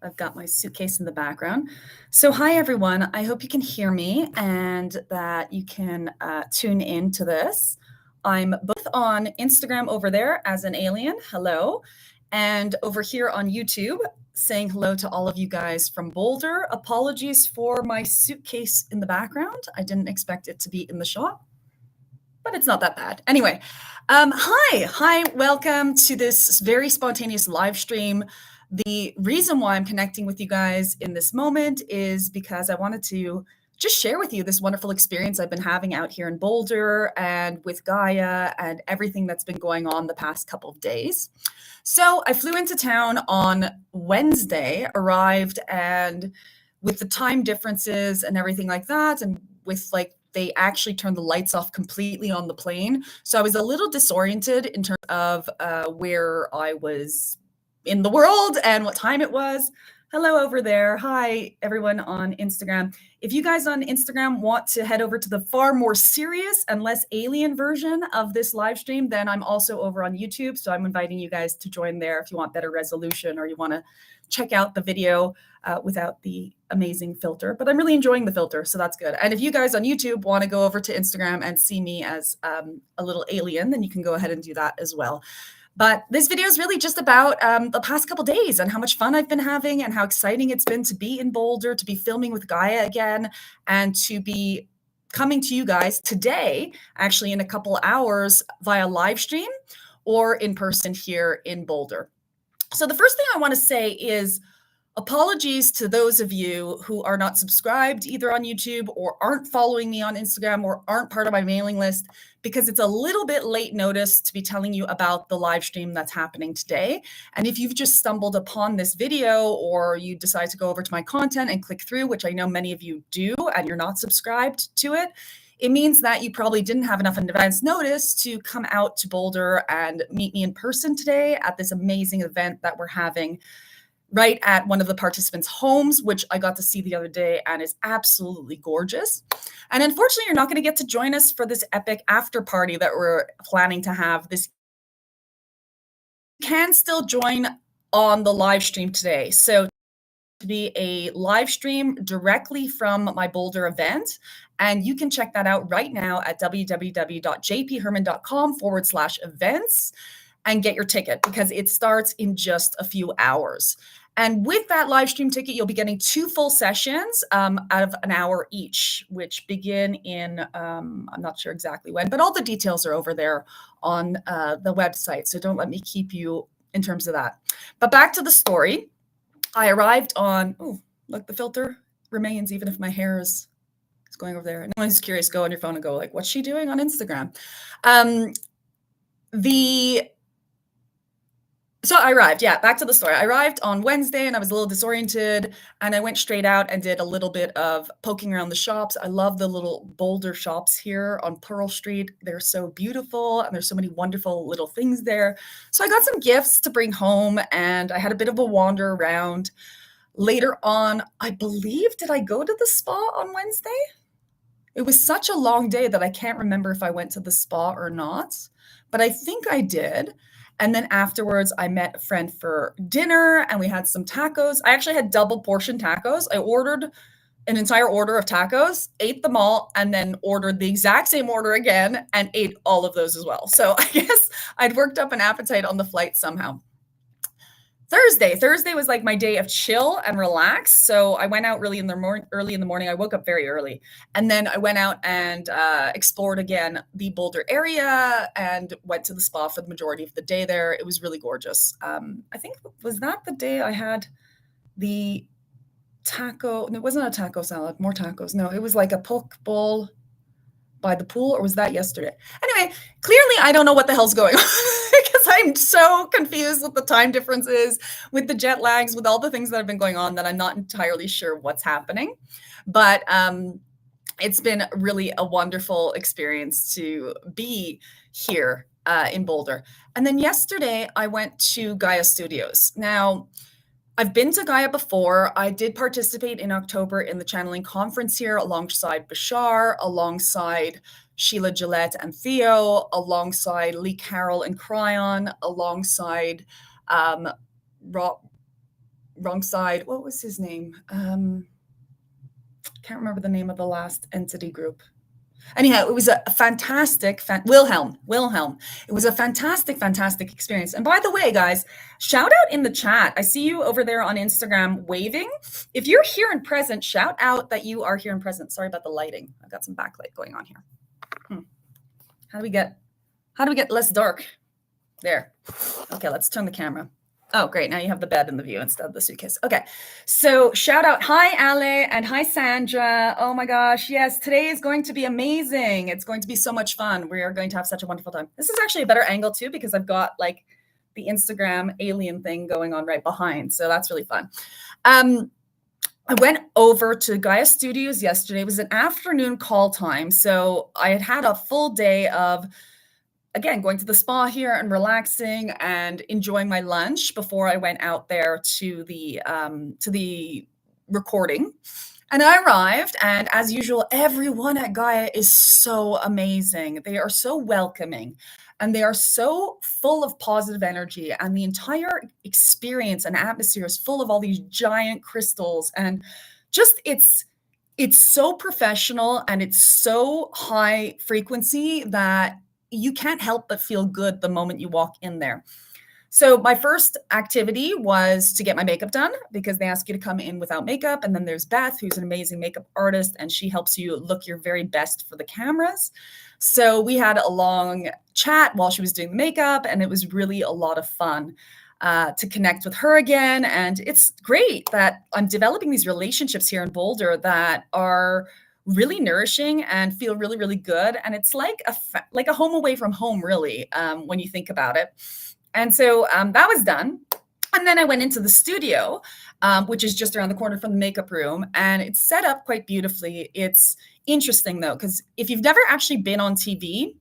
I've got my suitcase in the background. So hi, everyone. I hope you can hear me and that you can tune in to this. I'm both on Instagram over there as an alien, hello, and over here on YouTube saying hello to all of you guys from Boulder. Apologies for my suitcase in the background. I didn't expect it to be in the shot, but it's not that bad. Anyway, hi, welcome to this very spontaneous live stream. The reason why I'm connecting with you guys in this moment is because I wanted to just share with you this wonderful experience I've been having out here in Boulder and with Gaia and everything that's been going on the past couple of days. So I flew into town on Wednesday, arrived, and with the time differences and everything like that, and with they actually turned the lights off completely on the plane. So I was a little disoriented in terms of where I was in the world and what time it was. Hello over there. Hi, everyone on Instagram. If you guys on Instagram want to head over to the far more serious and less alien version of this live stream, then I'm also over on YouTube. So I'm inviting you guys to join there if you want better resolution or you want to check out the video without the amazing filter. But I'm really enjoying the filter, so that's good. And if you guys on YouTube want to go over to Instagram and see me as a little alien, then you can go ahead and do that as well. But this video is really just about the past couple days and how much fun I've been having and how exciting it's been to be in Boulder, to be filming with Gaia again, and to be coming to you guys today, actually in a couple hours via live stream or in person here in Boulder. So the first thing I want to say is apologies to those of you who are not subscribed either on YouTube or aren't following me on Instagram or aren't part of my mailing list, because it's a little bit late notice to be telling you about the live stream that's happening today. And if you've just stumbled upon this video or you decide to go over to my content and click through, which I know many of you do, and you're not subscribed to it, it means that you probably didn't have enough advance notice to come out to Boulder and meet me in person today at this amazing event that we're having right at one of the participants' homes, which I got to see the other day and is absolutely gorgeous. And unfortunately, you're not going to get to join us for this epic after party that we're planning to have this. You can still join on the live stream today. So to be a live stream directly from my Boulder event. And you can check that out right now at www.jpherman.com/events and get your ticket, because it starts in just a few hours. And with that live stream ticket, you'll be getting 2 full sessions out of an hour each, which begin in, I'm not sure exactly when, but all the details are over there on the website. So don't let me keep you in terms of that. But back to the story. I arrived on, oh, look, the filter remains even if my hair is going over there. Anyone who's curious, go on your phone and go like, what's she doing on Instagram? So I arrived, back to the story. I arrived on Wednesday and I was a little disoriented, and I went straight out and did a little bit of poking around the shops. I love the little Boulder shops here on Pearl Street. They're so beautiful and there's so many wonderful little things there. So I got some gifts to bring home and I had a bit of a wander around. Later on, I believe, did I go to the spa on Wednesday? It was such a long day that I can't remember if I went to the spa or not, but I think I did. And then afterwards, I met a friend for dinner and we had some tacos. I actually had double portion tacos. I ordered an entire order of tacos, ate them all, and then ordered the exact same order again and ate all of those as well. So I guess I'd worked up an appetite on the flight somehow. Thursday was like my day of chill and relax. So I went out early in the morning. I woke up very early, and then I went out and explored again the Boulder area and went to the spa for the majority of the day there. It was really gorgeous. I think, was that the day I had the taco? No, it wasn't a taco salad, more tacos. No, it was like a poke bowl by the pool, or was that yesterday? Anyway, clearly I don't know what the hell's going on because I'm so confused with the time differences, with the jet lags, with all the things that have been going on, that I'm not entirely sure what's happening. But it's been really a wonderful experience to be here in Boulder. And then yesterday I went to Gaia Studios. Now, I've been to Gaia before. I did participate in October in the channeling conference here alongside Bashar, alongside Sheila Gillette and Theo, alongside Lee Carroll and Cryon, alongside wrong side. What was his name? Can't remember the name of the last entity group. Anyhow, it was a fantastic, Wilhelm. It was a fantastic experience. And by the way, guys, shout out in the chat. I see you over there on Instagram waving. If you're here and present, shout out that you are here and present. Sorry about the lighting. I've got some backlight going on here. How do we get less dark? There. Okay, let's turn the camera. Oh, great. Now you have the bed in the view instead of the suitcase. Okay. So shout out. Hi, Ale, and hi, Sandra. Oh my gosh. Yes, today is going to be amazing. It's going to be so much fun. We are going to have such a wonderful time. This is actually a better angle too, because I've got like the Instagram alien thing going on right behind. So that's really fun. I went over to Gaia Studios yesterday. It was an afternoon call time. So I had a full day of, again, going to the spa here and relaxing and enjoying my lunch before I went out there to the recording. And I arrived, and as usual, everyone at Gaia is so amazing. They are so welcoming, and they are so full of positive energy, and the entire experience and atmosphere is full of all these giant crystals, and just it's so professional and it's so high frequency that you can't help but feel good the moment you walk in there. So my first activity was to get my makeup done, because they ask you to come in without makeup. And then there's Beth, who's an amazing makeup artist, and she helps you look your very best for the cameras. So we had a long chat while she was doing the makeup, and it was really a lot of fun to connect with her again. And it's great that I'm developing these relationships here in Boulder that are really nourishing and feel really, really good. And it's like a home away from home, really, when you think about it. And so that was done. And then I went into the studio, which is just around the corner from the makeup room. And it's set up quite beautifully. It's interesting, though, because if you've never actually been on TV,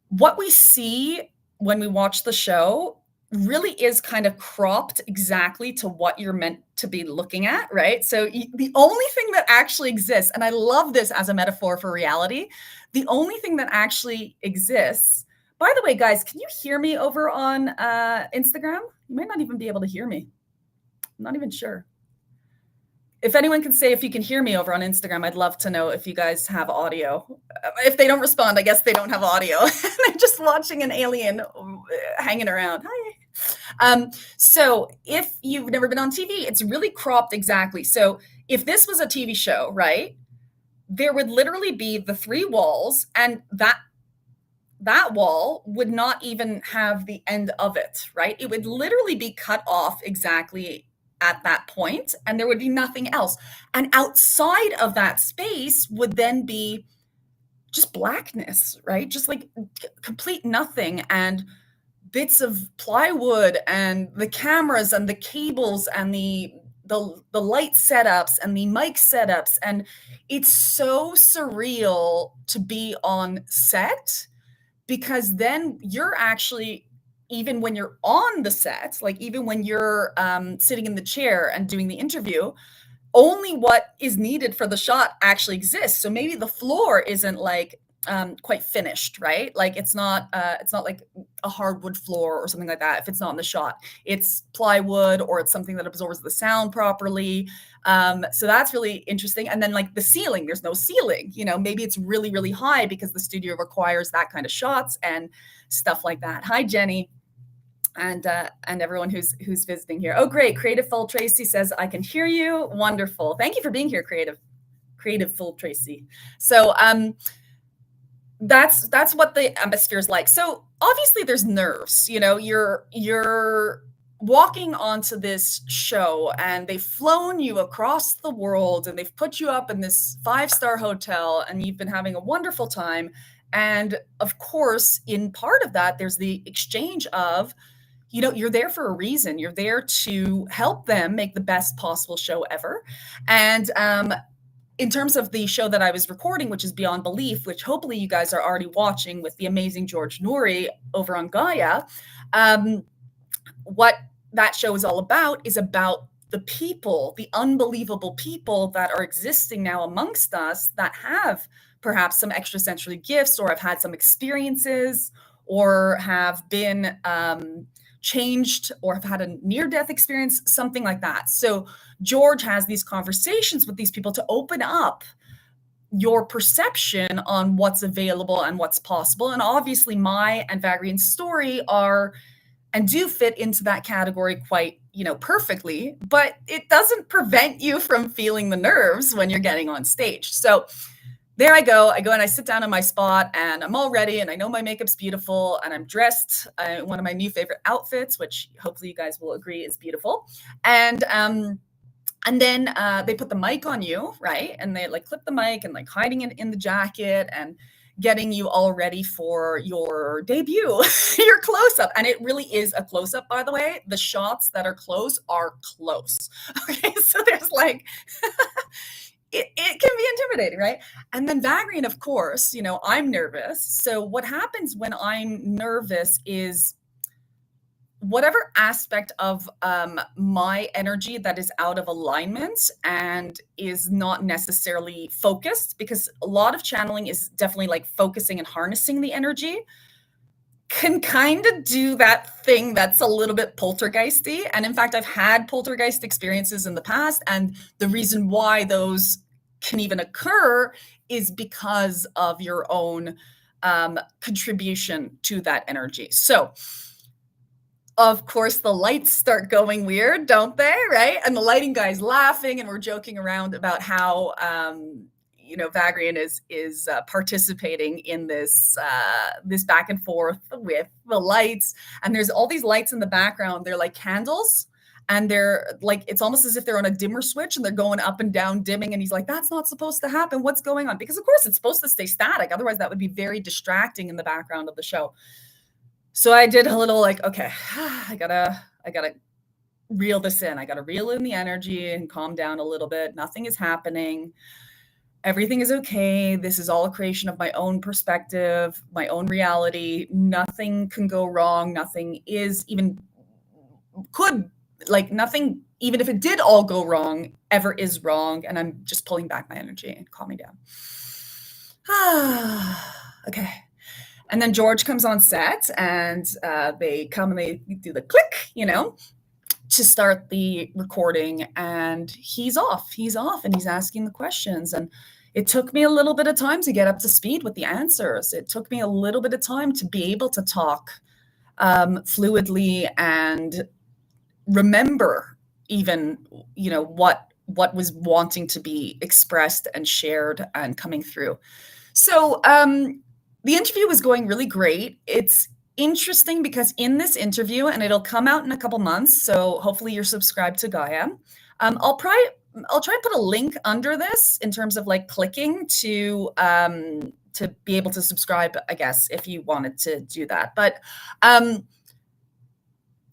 what we see when we watch the show really is kind of cropped exactly to what you're meant to be looking at, right? So the only thing that actually exists, and I love this as a metaphor for reality, the only thing that actually exists. By the way, guys, can you hear me over on Instagram? You might not even be able to hear me. I'm not even sure. If anyone can say if you can hear me over on Instagram, I'd love to know if you guys have audio. If they don't respond, I guess they don't have audio. They're just watching an alien hanging around. Hi. So if you've never been on TV, it's really cropped exactly. So if this was a TV show, right, there would literally be the three walls, and that wall would not even have the end of it, right? It would literally be cut off exactly at that point, and there would be nothing else. And outside of that space would then be just blackness, right? Just like complete nothing, and bits of plywood and the cameras and the cables and the light setups and the mic setups. And it's so surreal to be on set, because then you're actually, even when you're on the set, like even when you're sitting in the chair and doing the interview, only what is needed for the shot actually exists. So maybe the floor isn't like quite finished, right? Like it's not like a hardwood floor or something like that. If it's not in the shot, it's plywood, or it's something that absorbs the sound properly. So that's really interesting. And then like the ceiling, there's no ceiling, maybe it's really, really high because the studio requires that kind of shots and stuff like that. Hi, Jenny. And everyone who's visiting here. Oh, great. Creative Full Tracy says, I can hear you. Wonderful. Thank you for being here, Creative Full Tracy. So that's what the atmosphere is like. So obviously there's nerves, you're walking onto this show, and they've flown you across the world, and they've put you up in this 5-star hotel, and you've been having a wonderful time. And of course, in part of that, there's the exchange of, you're there for a reason. You're there to help them make the best possible show ever. And in terms of the show that I was recording, which is Beyond Belief, which hopefully you guys are already watching with the amazing George Nouri over on Gaia, what that show is all about is about the people, the unbelievable people that are existing now amongst us that have perhaps some extrasensory gifts, or have had some experiences, or have been changed or have had a near-death experience, something like that. So George has these conversations with these people to open up your perception on what's available and what's possible. And obviously my and Vagrein's story are and do fit into that category quite, perfectly, but it doesn't prevent you from feeling the nerves when you're getting on stage. So there I go and I sit down in my spot and I'm all ready and I know my makeup's beautiful and I'm dressed in one of my new favorite outfits, which hopefully you guys will agree is beautiful. And then they put the mic on you, right? And they clip the mic and hiding it in the jacket and getting you all ready for your debut, your close-up. And it really is a close-up, by the way. The shots that are close are close. Okay, so there's it can be intimidating, right? And then Vagrein, of course, I'm nervous. So what happens when I'm nervous is whatever aspect of my energy that is out of alignment and is not necessarily focused, because a lot of channeling is definitely focusing and harnessing the energy, can kind of do that thing that's a little bit poltergeisty. And in fact, I've had poltergeist experiences in the past. And the reason why those can even occur is because of your own contribution to that energy. So of course, the lights start going weird, don't they? Right? And the lighting guy's laughing, and we're joking around about how, Vagrein is participating in this back and forth with the lights. And there's all these lights in the background. They're like candles, and they're it's almost as if they're on a dimmer switch, and they're going up and down, dimming. And he's like, "That's not supposed to happen. What's going on?" Because of course, it's supposed to stay static. Otherwise, that would be very distracting in the background of the show. So I did a little okay, I gotta reel this in. I gotta reel in the energy and calm down a little bit. Nothing is happening. Everything is okay. This is all a creation of my own perspective, my own reality. Nothing can go wrong. Nothing is even nothing, even if it did all go wrong, ever is wrong. And I'm just pulling back my energy and calming down. Okay. And then George comes on set and they come and they do the click, to start the recording, and he's off and he's asking the questions. And it took me a little bit of time to get up to speed with the answers. It took me a little bit of time to be able to talk fluidly and remember even, what was wanting to be expressed and shared and coming through. So, the interview was going really great. It's interesting because in this interview, and it'll come out in a couple months, so hopefully you're subscribed to Gaia. I'll try and put a link under this in terms of clicking to be able to subscribe, I guess, if you wanted to do that. But in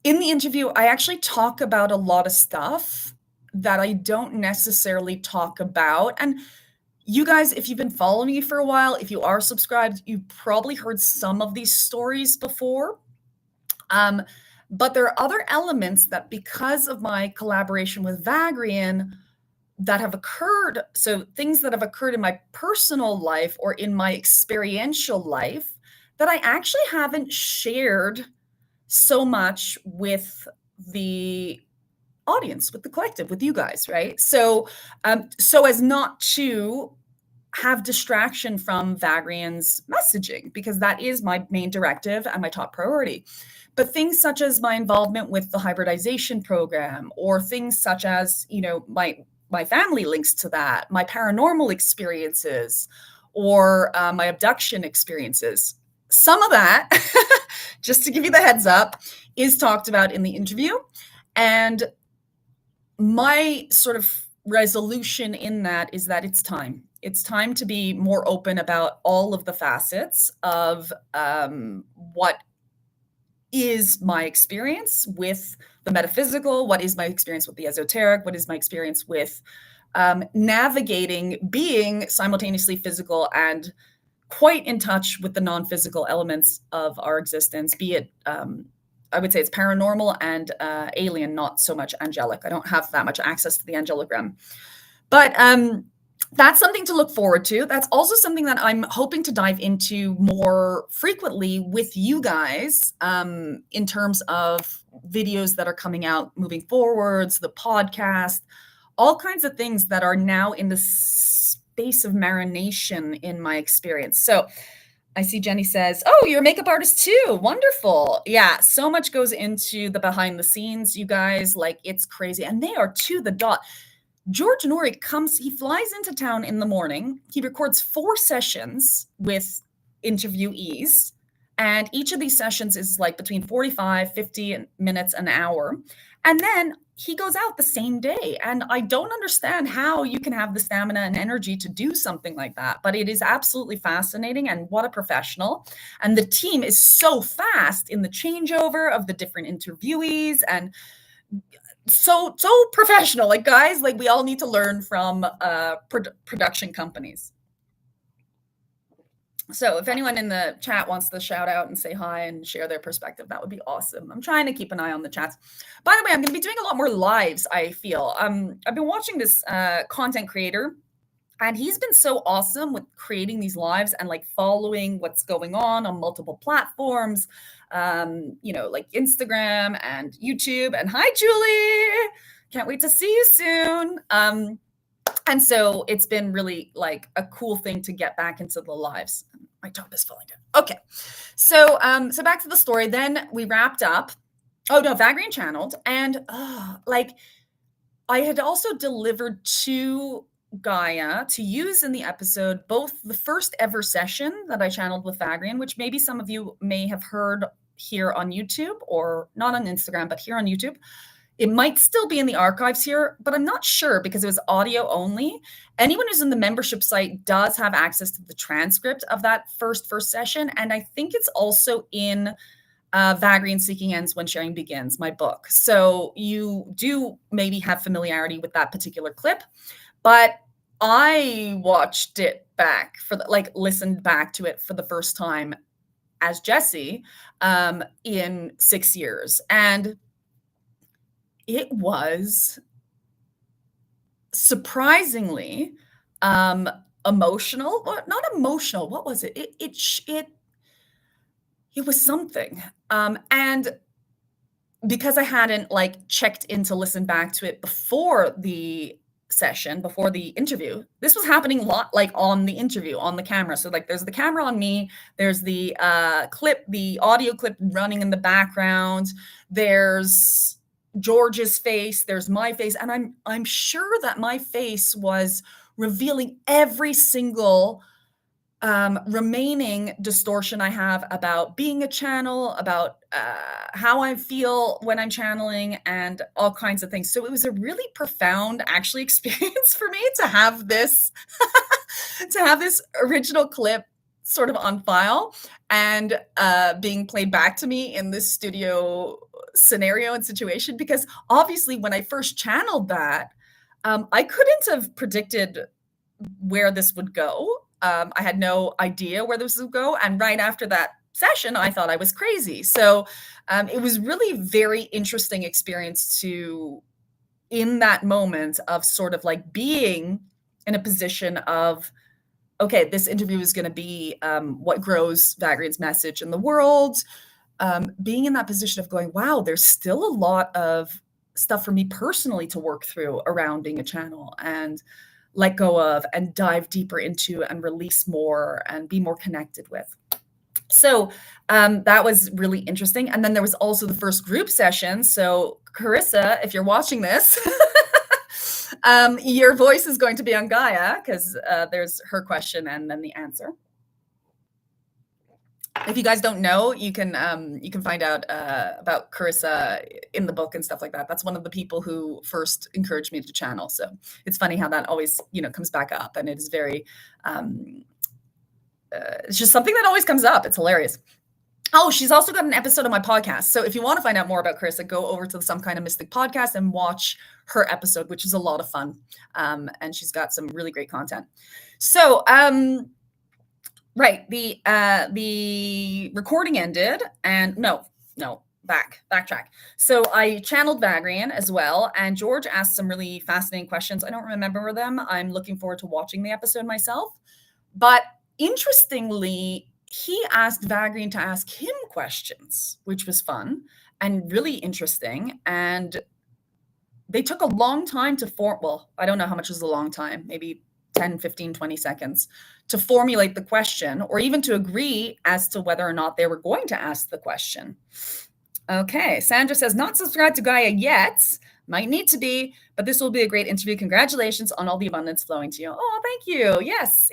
the interview, I actually talk about a lot of stuff that I don't necessarily talk about. And you guys, if you've been following me for a while, if you are subscribed, you've probably heard some of these stories before. But there are other elements that, because of my collaboration with Vagrein, that have occurred. So things that have occurred in my personal life or in my experiential life that I actually haven't shared so much with the audience, with the collective, with you guys, right? So so as not to have distraction from Vagrein's messaging, because that is my main directive and my top priority. But things such as my involvement with the hybridization program, or things such as, my family links to that, my paranormal experiences, or my abduction experiences, some of that, just to give you the heads up, is talked about in the interview. And my sort of resolution in that is that it's time. It's time to be more open about all of the facets of what is my experience with the metaphysical, what is my experience with the esoteric, what is my experience with navigating being simultaneously physical and quite in touch with the non-physical elements of our existence, be it I would say it's paranormal and alien, not so much angelic. I don't have that much access to the angelic realm. But that's something to look forward to. That's also something that I'm hoping to dive into more frequently with you guys in terms of videos that are coming out moving forwards, the podcast, all kinds of things that are now in the space of marination in my experience. So I see Jenny says, oh, you're a makeup artist too. Wonderful. Yeah, so much goes into the behind the scenes, you guys. Like, it's crazy. And they are to the dot. George Norrie he flies into town in the morning. He records 4 sessions with interviewees. And each of these sessions is like between 45, 50 minutes, an hour. And then he goes out the same day. And I don't understand how you can have the stamina and energy to do something like that. But it is absolutely fascinating. And what a professional. And the team is so fast in the changeover of the different interviewees, and so professional. Like, guys, like, we all need to learn from production companies. So if anyone in the chat wants to shout out and say hi and share their perspective, that would be awesome. I'm trying to keep an eye on the chats. By the way, I'm going to be doing a lot more lives, I feel. I've been watching this content creator, and he's been so awesome with creating these lives and like following what's going on multiple platforms, like Instagram and YouTube. And hi, Julie. Can't wait to see you soon. And so it's been really like a cool thing to get back into the lives. My top is falling down. Okay. So back to the story. Then we wrapped up. Oh no, Vagrein channeled. And I had also delivered to Gaia to use in the episode, both the first ever session that I channeled with Vagrein, which maybe some of you may have heard here on YouTube, or not on Instagram, but here on YouTube. It might still be in the archives here, but I'm not sure because it was audio only. Anyone who's in the membership site does have access to the transcript of that first session. And I think it's also in Vagrein Seeking Ends When Sharing Begins, my book. So you do maybe have familiarity with that particular clip, but I watched it back listened back to it for the first time as Jessie in 6 years. And it was surprisingly emotional. Not emotional. What was it? It was something. And because I hadn't checked in to listen back to it before the session, before the interview, this was happening a lot on the interview, on the camera. So there's the camera on me, there's the clip, the audio clip running in the background, there's George's face, there's my face, and I'm sure that my face was revealing every single remaining distortion I have about being a channel, about how I feel when I'm channeling, and all kinds of things. So it was a really profound, actually, experience for me to have this original clip sort of on file and being played back to me in this studio scenario and situation, because obviously when I first channeled that, I couldn't have predicted where this would go. I had no idea where this would go. And right after that session, I thought I was crazy. So it was really very interesting experience in that moment of sort of being in a position of, okay, this interview is going to be what grows Vagrein's message in the world. Being in that position of going, wow, there's still a lot of stuff for me personally to work through around being a channel and let go of and dive deeper into and release more and be more connected with. So that was really interesting. And then there was also the first group session. So Carissa, if you're watching this, your voice is going to be on Gaia, because there's her question and then the answer. If you guys don't know, you can find out about Carissa in the book and stuff like that. That's one of the people who first encouraged me to channel. So it's funny how that always, comes back up, and it is very, it's just something that always comes up. It's hilarious. Oh, she's also got an episode of my podcast. So if you want to find out more about Carissa, go over to the Some Kind of Mystic podcast and watch her episode, which is a lot of fun. And she's got some really great content. So, right. The recording ended, and backtrack. So I channeled Vagrein as well, and George asked some really fascinating questions. I don't remember them. I'm looking forward to watching the episode myself. But interestingly, he asked Vagrein to ask him questions, which was fun. and really interesting. And they took a long time to form, well, I don't know how much is a long time, maybe 10, 15, 20 seconds to formulate the question or even to agree as to whether or not they were going to ask the question. Okay, Sandra says, not subscribed to Gaia yet. Might need to be, but this will be a great interview. Congratulations on all the abundance flowing to you. Oh, thank you. Yes,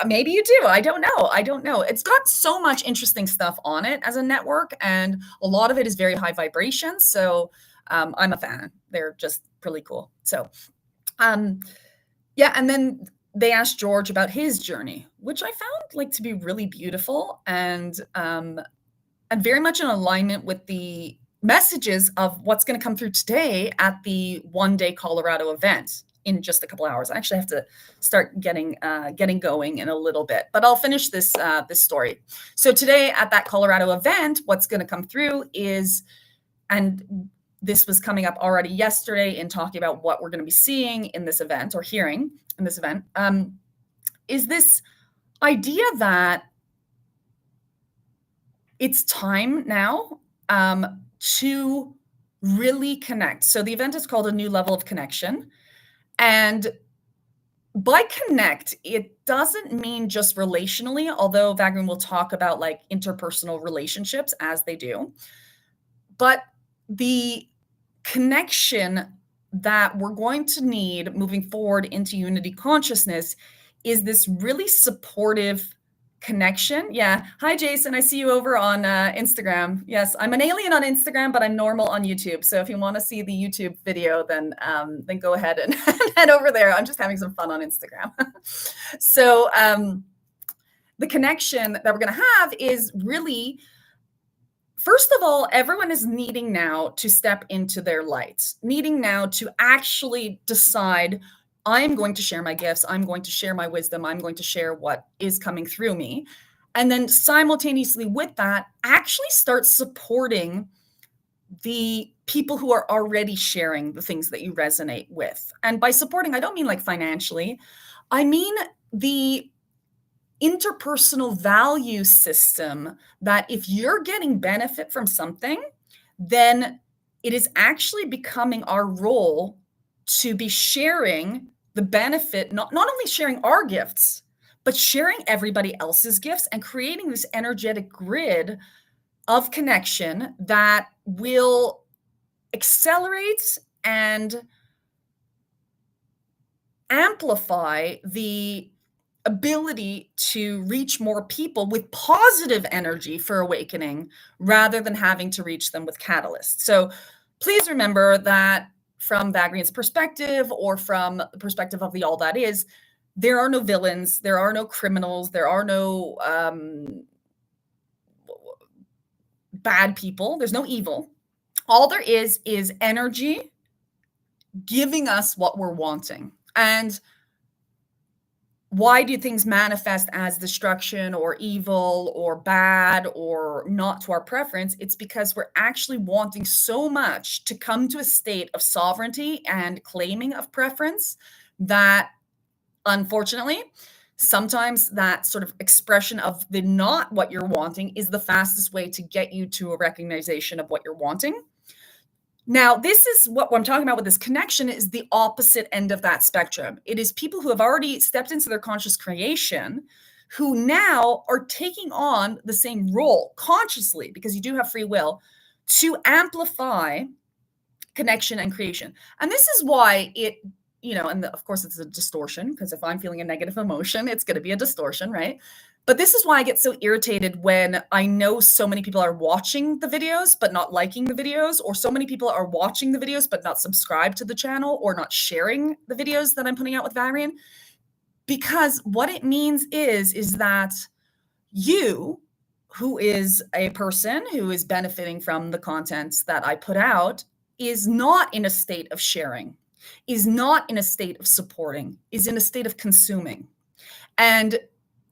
maybe you do. I don't know. It's got so much interesting stuff on it as a network, and a lot of it is very high vibration. So I'm a fan. They're just really cool. So yeah, and then they asked George about his journey, which I found like to be really beautiful and very much in alignment with the messages of what's going to come through today at the one-day Colorado event in just a couple hours. I actually have to start getting going in a little bit, but I'll finish this story. So today at that Colorado event, what's going to come through is, and this was coming up already yesterday in talking about what we're going to be seeing in this event or hearing in this event, is this idea that it's time now to really connect. So the event is called A New Level of Connection. And by connect, it doesn't mean just relationally, although Vagrein will talk about like interpersonal relationships as they do. But the connection that we're going to need moving forward into unity consciousness is this really supportive connection. Yeah. Hi, Jason. I see you over on Instagram. Yes, I'm an alien on Instagram, but I'm normal on YouTube. So if you want to see the YouTube video, then go ahead and head over there. I'm just having some fun on Instagram. So the connection that we're going to have is really, first of all, everyone is needing now to step into their light, needing now to actually decide, I'm going to share my gifts. I'm going to share my wisdom. I'm going to share what is coming through me. And then simultaneously with that, actually start supporting the people who are already sharing the things that you resonate with. And by supporting, I don't mean like financially. I mean the interpersonal value system that if you're getting benefit from something, then it is actually becoming our role to be sharing the benefit, not only sharing our gifts, but sharing everybody else's gifts and creating this energetic grid of connection that will accelerate and amplify the ability to reach more people with positive energy for awakening rather than having to reach them with catalysts. So please remember that from Vagrein's perspective or from the perspective of the All That Is, there are no villains, there are no criminals, there are no bad people, there's no evil. All there is energy giving us what we're wanting. And why do things manifest as destruction or evil or bad or not to our preference? It's because we're actually wanting so much to come to a state of sovereignty and claiming of preference that, unfortunately, sometimes that sort of expression of the not what you're wanting is the fastest way to get you to a recognition of what you're wanting. Now, this is what I'm talking about with this connection is the opposite end of that spectrum. It is people who have already stepped into their conscious creation who now are taking on the same role consciously, because you do have free will, to amplify connection and creation. And this is why it, and of course it's a distortion, because if I'm feeling a negative emotion, it's going to be a distortion, right? But this is why I get so irritated when I know so many people are watching the videos, but not liking the videos, or so many people are watching the videos, but not subscribed to the channel or not sharing the videos that I'm putting out with Vagrein. Because what it means is that you, who is a person who is benefiting from the contents that I put out, is not in a state of sharing, is not in a state of supporting, is in a state of consuming. And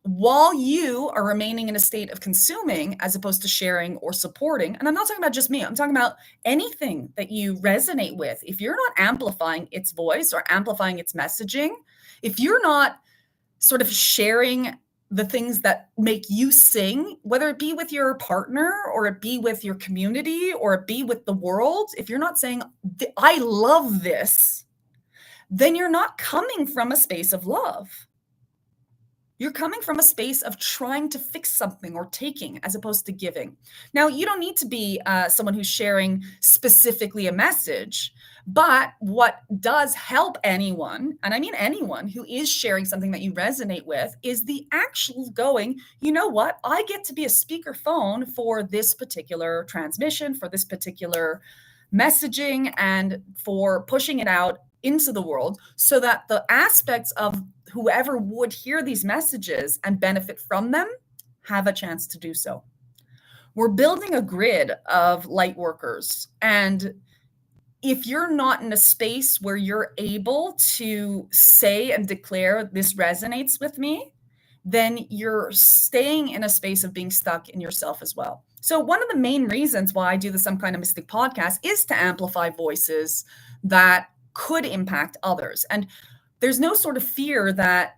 while you are remaining in a state of consuming as opposed to sharing or supporting, and I'm not talking about just me, I'm talking about anything that you resonate with, if you're not amplifying its voice or amplifying its messaging, if you're not sort of sharing the things that make you sing, whether it be with your partner or it be with your community or it be with the world, if you're not saying, I love this, then you're not coming from a space of love. You're coming from a space of trying to fix something or taking as opposed to giving. Now, you don't need to be someone who's sharing specifically a message, but what does help anyone, and I mean anyone who is sharing something that you resonate with, is the actual going, you know what? I get to be a speakerphone for this particular transmission, for this particular messaging, and for pushing it out into the world so that the aspects of whoever would hear these messages and benefit from them have a chance to do so. We're building a grid of light workers. And if you're not in a space where you're able to say and declare this resonates with me, then you're staying in a space of being stuck in yourself as well. So one of the main reasons why I do the Some Kind of Mystic podcast is to amplify voices that could impact others. And there's no sort of fear that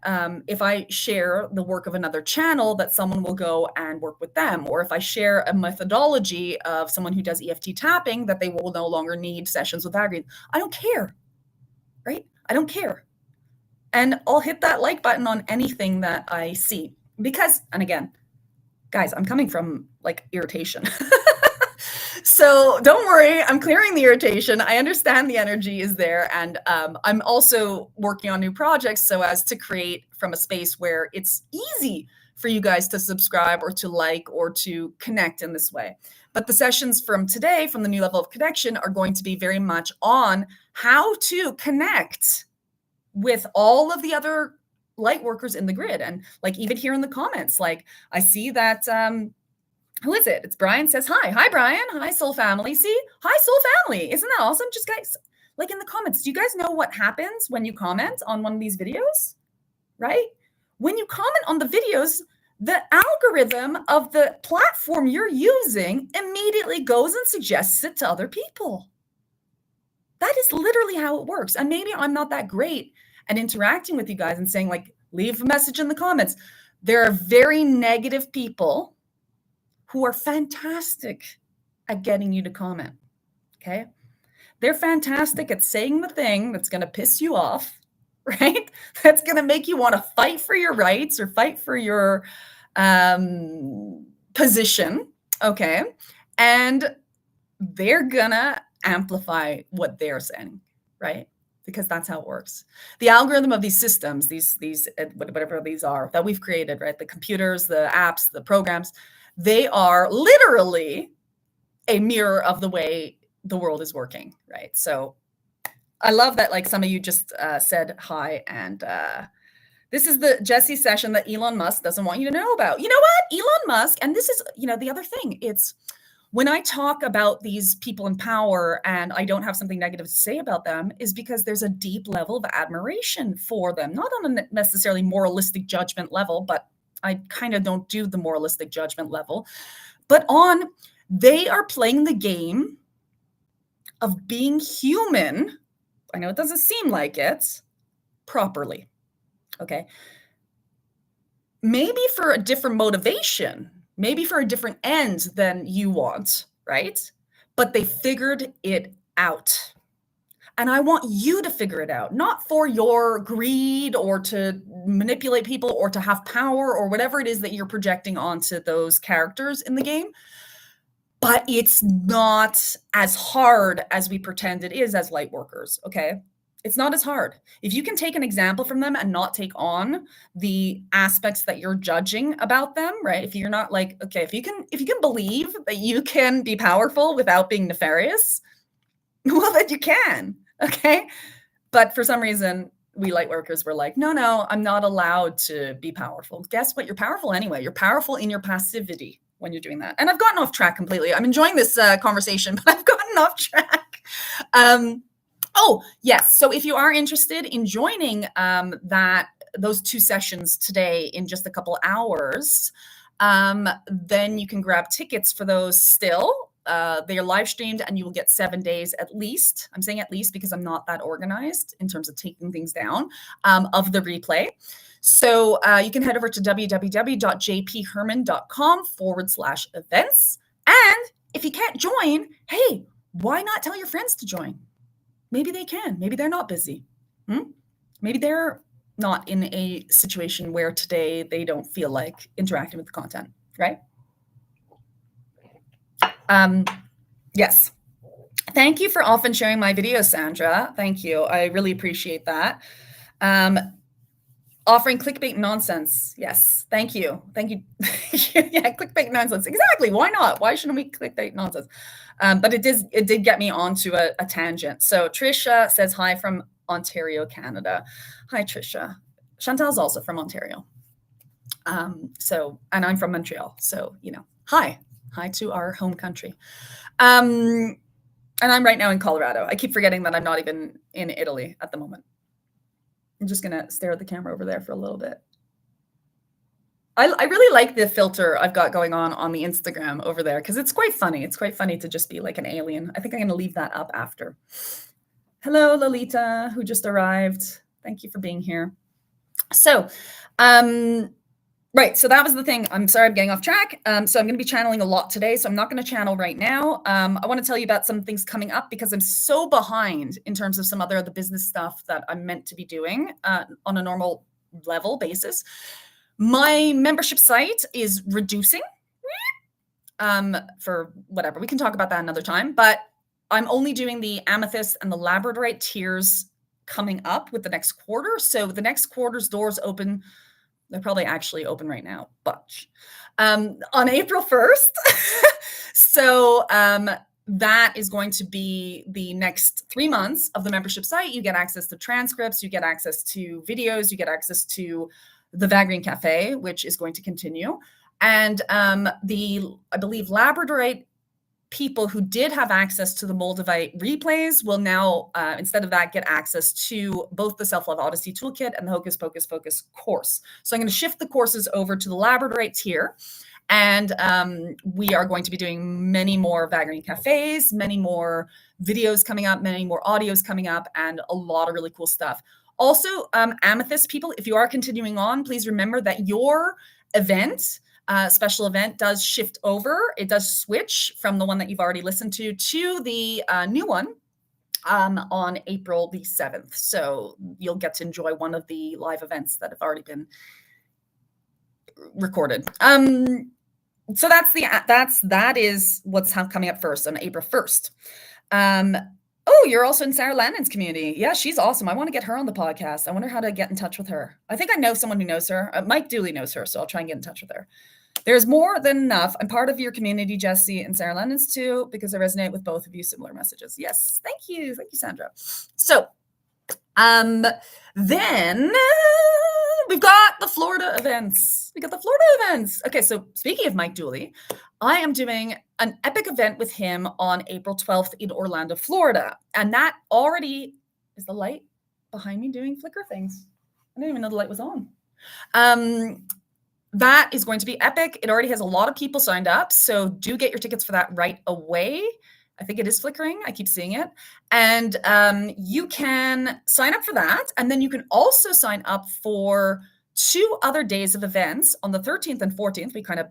if I share the work of another channel, that someone will go and work with them. Or if I share a methodology of someone who does EFT tapping, that they will no longer need sessions with Vagrein. I don't care, right? I don't care. And I'll hit that like button on anything that I see. Because, and again, guys, I'm coming from like irritation. So don't worry, I'm clearing the irritation. I understand the energy is there. And I'm also working on new projects so as to create from a space where it's easy for you guys to subscribe or to like or to connect in this way. But the sessions from today, from the new level of connection, are going to be very much on how to connect with all of the other light workers in the grid. And like even here in the comments, like I see that who is it? It's Brian says, hi, Brian. Hi, soul family. See, hi, soul family. Isn't that awesome? Just guys, like in the comments, do you guys know what happens when you comment on one of these videos, right? When you comment on the videos, the algorithm of the platform you're using immediately goes and suggests it to other people. That is literally how it works. And maybe I'm not that great at interacting with you guys and saying like, leave a message in the comments. There are very negative people who are fantastic at getting you to comment, okay? They're fantastic at saying the thing that's going to piss you off, right? That's going to make you want to fight for your rights or fight for your position, okay? And they're going to amplify what they're saying, right? Because that's how it works. The algorithm of these systems, these whatever these are that we've created, right? The computers, the apps, the programs, they are literally a mirror of the way the world is working, right? So I love that like some of you just said hi. And this is the Jessie session that Elon Musk doesn't want you to know about. You know what? Elon Musk, and this is, the other thing, it's when I talk about these people in power and I don't have something negative to say about them is because there's a deep level of admiration for them, not on a necessarily moralistic judgment level, but I kind of don't do the moralistic judgment level, but they are playing the game of being human. I know it doesn't seem like it, properly. Okay. Maybe for a different motivation, maybe for a different end than you want, right? But they figured it out. And I want you to figure it out, not for your greed or to manipulate people or to have power or whatever it is that you're projecting onto those characters in the game. But it's not as hard as we pretend it is as light workers, okay? It's not as hard. If you can take an example from them and not take on the aspects that you're judging about them, right? If you're not like, okay, if you can believe that you can be powerful without being nefarious, well, then you can. Okay. But for some reason, we light workers were like, no, I'm not allowed to be powerful. Guess what? You're powerful anyway. You're powerful in your passivity when you're doing that. And I've gotten off track completely. I'm enjoying this conversation, but I've gotten off track. Oh, yes. So if you are interested in joining those 2 sessions today in just a couple hours, then you can grab tickets for those still. they are live streamed, and you will get 7 days at least. I'm saying at least because I'm not that organized in terms of taking things down, of the replay. So you can head over to www.jpherman.com/events. And if you can't join, hey, why not tell your friends to join? Maybe they can. Maybe they're not busy. Maybe they're not in a situation where today they don't feel like interacting with the content, right? Yes. Thank you for often sharing my videos, Sandra. Thank you. I really appreciate that. Offering clickbait nonsense. Yes. Thank you. Thank you. Yeah, clickbait nonsense. Exactly. Why not? Why shouldn't we clickbait nonsense? But it did get me onto a tangent. So Trisha says hi from Ontario, Canada. Hi, Trisha. Chantal's also from Ontario. And I'm from Montreal. So, hi to our home country. And I'm right now in Colorado. I keep forgetting that I'm not even in Italy at the moment. I'm just going to stare at the camera over there for a little bit. I really like the filter I've got going on the Instagram over there because it's quite funny. It's quite funny to just be like an alien. I think I'm going to leave that up after. Hello, Lolita, who just arrived. Thank you for being here. So, right. So that was the thing. I'm sorry, I'm getting off track. So I'm going to be channeling a lot today. So I'm not going to channel right now. I want to tell you about some things coming up because I'm so behind in terms of some other of the business stuff that I'm meant to be doing on a normal level basis. My membership site is reducing for whatever. We can talk about that another time. But I'm only doing the amethyst and the labradorite tiers coming up with the next quarter. So the next quarter's doors open. They're probably actually open right now, but on April 1st. So that is going to be the next 3 months of the membership site. You get access to transcripts, you get access to videos, you get access to the Vagrein Cafe, which is going to continue. And I believe Labradorite people who did have access to the Moldavite replays will now, instead of that, get access to both the Self-Love Odyssey Toolkit and the Hocus Pocus Focus course. So I'm going to shift the courses over to the Labradorite tier. And we are going to be doing many more Vagrein Cafes, many more videos coming up, many more audios coming up, and a lot of really cool stuff. Also, Amethyst people, if you are continuing on, please remember that your event, special event, does shift over. It does switch from the one that you've already listened to the new one on April the 7th. So you'll get to enjoy one of the live events that have already been recorded. So that is what's coming up first on April 1st. Oh, you're also in Sarah Landon's community. Yeah, she's awesome. I want to get her on the podcast. I wonder how to get in touch with her. I think I know someone who knows her. Mike Dooley knows her, so I'll try and get in touch with her. There's more than enough. I'm part of your community, Jessie, and Sarah Landon's too, because I resonate with both of you. Similar messages. Yes, thank you. Thank you, Sandra. So, then we've got the Florida events. Okay, so speaking of Mike Dooley, I am doing an epic event with him on April 12th in Orlando, Florida. And that already is the light behind me doing flicker things. I didn't even know the light was on. That is going to be epic. It already has a lot of people signed up. So do get your tickets for that right away. I think it is flickering. I keep seeing it. And you can sign up for that. And then you can also sign up for 2 other days of events on the 13th and 14th. We kind of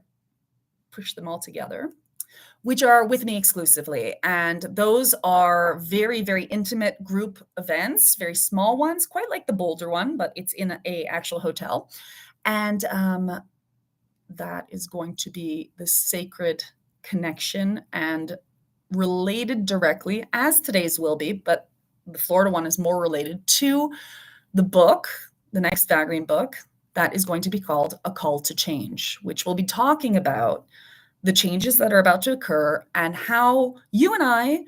push them all together, which are with me exclusively. And those are very, very intimate group events, very small ones, quite like the Boulder one, but it's in a actual hotel. And that is going to be the sacred connection and related directly, as today's will be, but the Florida one is more related to the book, the next Vagrein book, that is going to be called A Call to Change, which will be talking about the changes that are about to occur and how you and I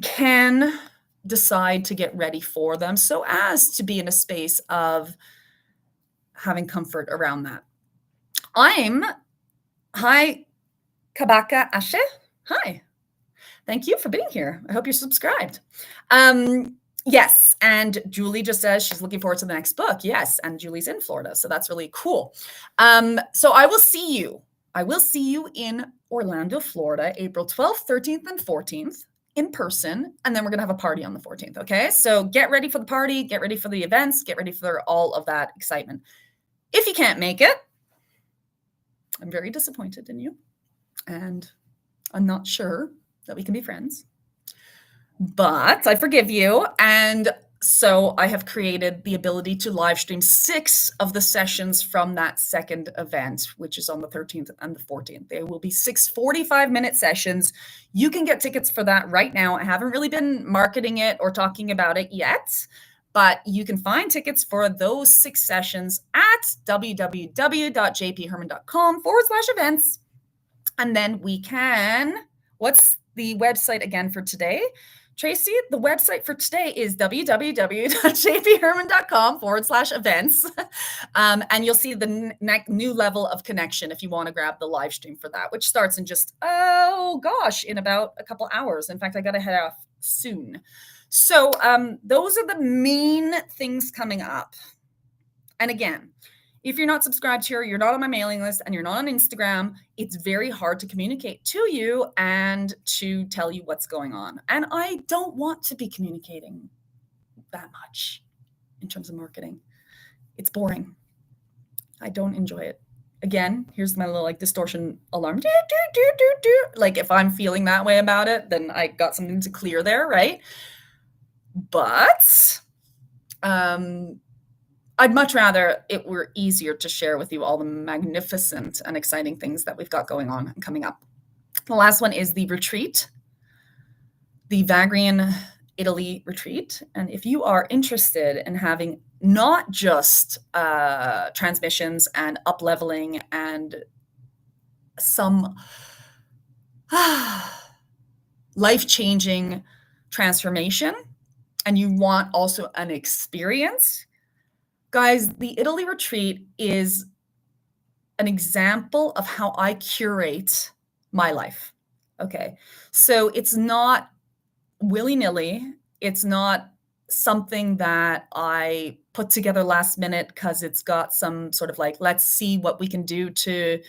can decide to get ready for them so as to be in a space of having comfort around that. Hi, Kabaka Ashe. Hi. Thank you for being here. I hope you're subscribed. Yes, and Julie just says she's looking forward to the next book. Yes, and Julie's in Florida, so that's really cool. So I will see you I will see you in Orlando, Florida, April 12th, 13th, and 14th in person. And then we're going to have a party on the 14th. Okay. So get ready for the party, get ready for the events, get ready for all of that excitement. If you can't make it, I'm very disappointed in you. And I'm not sure that we can be friends, but I forgive you. And so I have created the ability to live stream 6 of the sessions from that second event, which is on the 13th and the 14th. They will be 6 45-minute sessions. You can get tickets for that right now. I haven't really been marketing it or talking about it yet, but you can find tickets for those 6 sessions at www.jpherman.com/events. And then we can, what's the website again for today? Tracy, the website for today is www.jpherman.com/events. And you'll see the new level of connection if you want to grab the live stream for that, which starts in just, in about a couple hours. In fact, I got to head off soon. So those are the main things coming up. And again, if you're not subscribed here, you're not on my mailing list, and you're not on Instagram, it's very hard to communicate to you and to tell you what's going on. And I don't want to be communicating that much in terms of marketing. It's boring. I don't enjoy it. Again, here's my little distortion alarm. Like if I'm feeling that way about it, then I got something to clear there, right? But I'd much rather it were easier to share with you all the magnificent and exciting things that we've got going on and coming up. The last one is the retreat, the Vagrein Italy retreat. And if you are interested in having not just transmissions and up-leveling and some life-changing transformation, and you want also an experience, guys, the Italy retreat is an example of how I curate my life. Okay. So it's not willy-nilly. It's not something that I put together last minute because it's got some sort of let's see what we can do to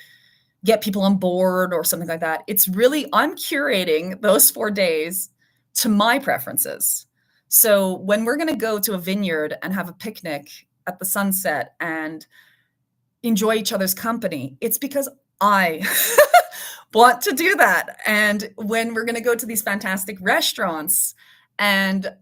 get people on board or something like that. It's really, I'm curating those 4 days to my preferences. So when we're going to go to a vineyard and have a picnic at the sunset and enjoy each other's company, it's because I want to do that. And when we're going to go to these fantastic restaurants and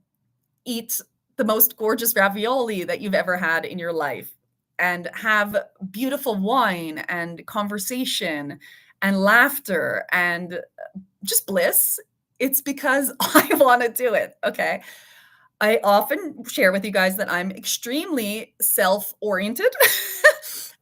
eat the most gorgeous ravioli that you've ever had in your life and have beautiful wine and conversation and laughter and just bliss, it's because I want to do it. Okay. I often share with you guys that I'm extremely self-oriented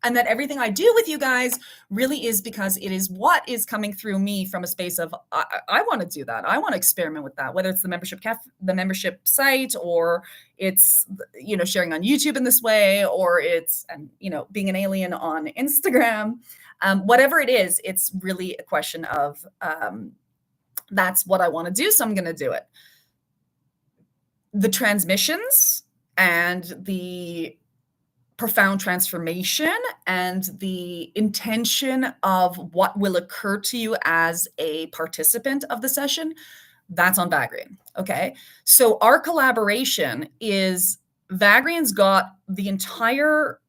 and that everything I do with you guys really is because it is what is coming through me from a space of, I want to do that. I want to experiment with that, whether it's the membership site, or it's, sharing on YouTube in this way, or it's, being an alien on Instagram, whatever it is, it's really a question of, that's what I want to do. So I'm going to do it. The transmissions and the profound transformation and the intention of what will occur to you as a participant of the session, that's on Vagrein. Okay. So our collaboration is Vagrein's got the entire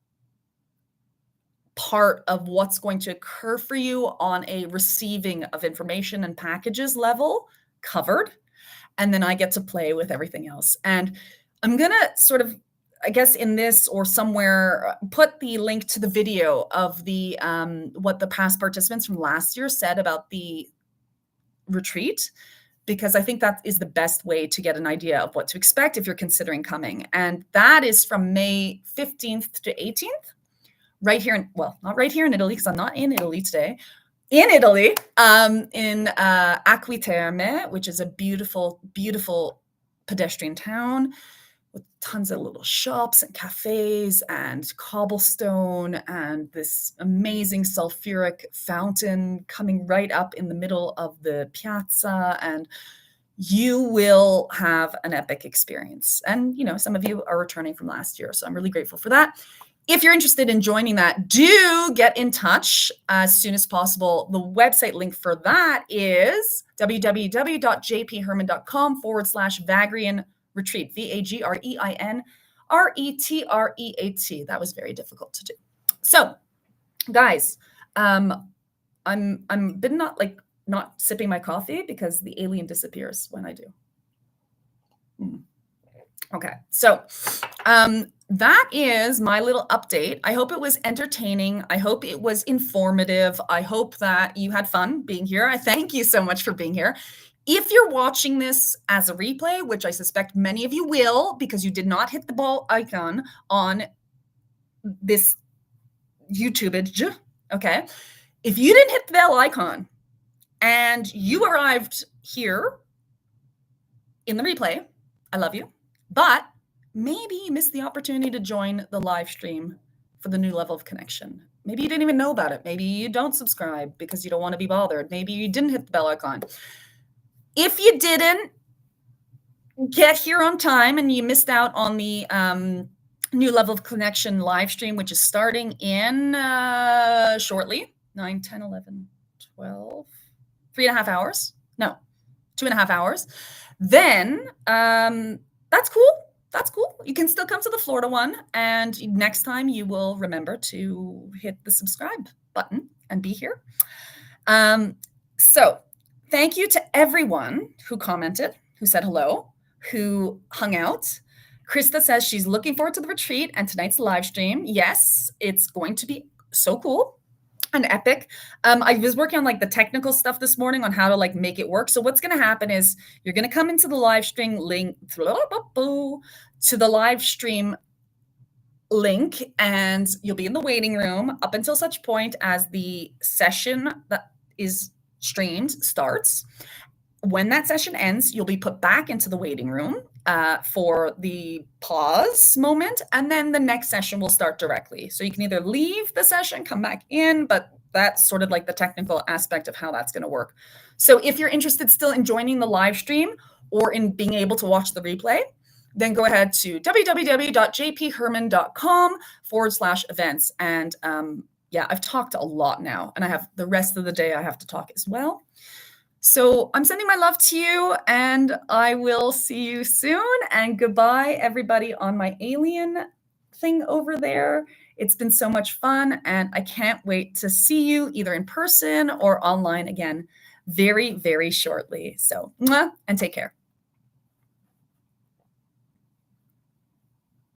part of what's going to occur for you on a receiving of information and packages level covered. And then I get to play with everything else. And I'm going to sort of, I guess in this or somewhere, put the link to the video of the what the past participants from last year said about the retreat, because I think that is the best way to get an idea of what to expect if you're considering coming. And that is from May 15th to 18th, right here not right here in Italy, because I'm not in Italy today. In Italy, in Acqui Terme, which is a beautiful, beautiful pedestrian town with tons of little shops and cafes and cobblestone and this amazing sulfuric fountain coming right up in the middle of the piazza. And you will have an epic experience. And, some of you are returning from last year, so I'm really grateful for that. If you're interested in joining that, do get in touch as soon as possible. The website link for that is www.jpherman.com/Vagrein retreat, Vagrein retreat. That was very difficult to do. So, guys, I'm been not sipping my coffee because the alien disappears when I do. Okay, so that is my little update. I hope it was entertaining. I hope it was informative. I hope that you had fun being here. I thank you so much for being here. If you're watching this as a replay, which I suspect many of you will, because you did not hit the ball icon on this YouTubeage, okay? If you didn't hit the bell icon and you arrived here in the replay, I love you. But maybe you missed the opportunity to join the live stream for the new level of connection. Maybe you didn't even know about it. Maybe you don't subscribe because you don't want to be bothered. Maybe you didn't hit the bell icon. If you didn't get here on time and you missed out on the new level of connection live stream, which is starting in shortly, 9, 10, 11, 12, 3.5 hours. No, 2.5 hours. Then that's cool. That's cool. You can still come to the Florida one. And next time you will remember to hit the subscribe button and be here. So thank you to everyone who commented, who said hello, who hung out. Krista says she's looking forward to the retreat and tonight's live stream. Yes, it's going to be so cool and epic. I was working on the technical stuff this morning on how to make it work. So what's going to happen is you're going to come into the live stream link to the live stream link, and you'll be in the waiting room up until such point as the session that is streamed starts. When that session ends, you'll be put back into the waiting room for the pause moment, and then the next session will start directly. So you can either leave the session, come back in, but that's sort of the technical aspect of how that's going to work. So if you're interested still in joining the live stream or in being able to watch the replay, then go ahead to www.jpherman.com/events. And yeah, I've talked a lot now, and I have the rest of the day I have to talk as well. So I'm sending my love to you, and I will see you soon. And goodbye, everybody on my alien thing over there. It's been so much fun, and I can't wait to see you either in person or online again very, very shortly. So, mwah, and take care.